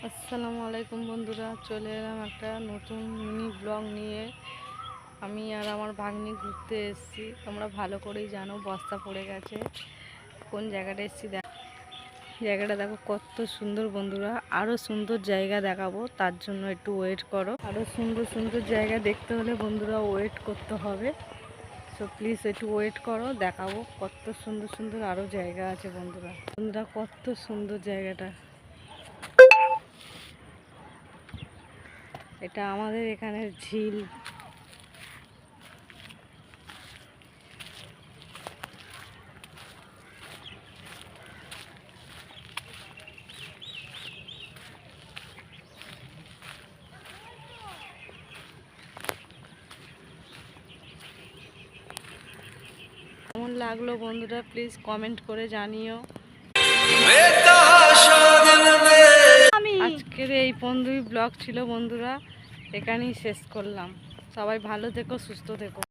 আসসালামু আলাইকুম বন্ধুরা, চলে এলাম একটা নতুন মিনি ব্লগ নিয়ে। আমি আর আমার ভাগ্নি ঘুরতে এসেছি। তোমরা ভালো করেই জানো বস্তা পড়ে গেছে। কোন জায়গাটা এসেছি জায়গাটা দেখো কত সুন্দর বন্ধুরা। আরও সুন্দর জায়গা দেখাবো, তার জন্য একটু ওয়েট করো। আরও সুন্দর সুন্দর জায়গা দেখতে হলে বন্ধুরা ওয়েট করতে হবে। সো প্লিজ একটু ওয়েট করো, দেখাবো কত সুন্দর সুন্দর আরও জায়গা আছে বন্ধুরা। কত সুন্দর জায়গাটা। এটা আমাদের এখানের ঝিল। কেমন লাগলো বন্ধুরা প্লিজ কমেন্ট করে জানিও। আজকের এই বন্ধুই ব্লগ ছিল বন্ধুরা, এখানেই শেষ করলাম। সবাই ভালো থেকো, সুস্থ থেকো।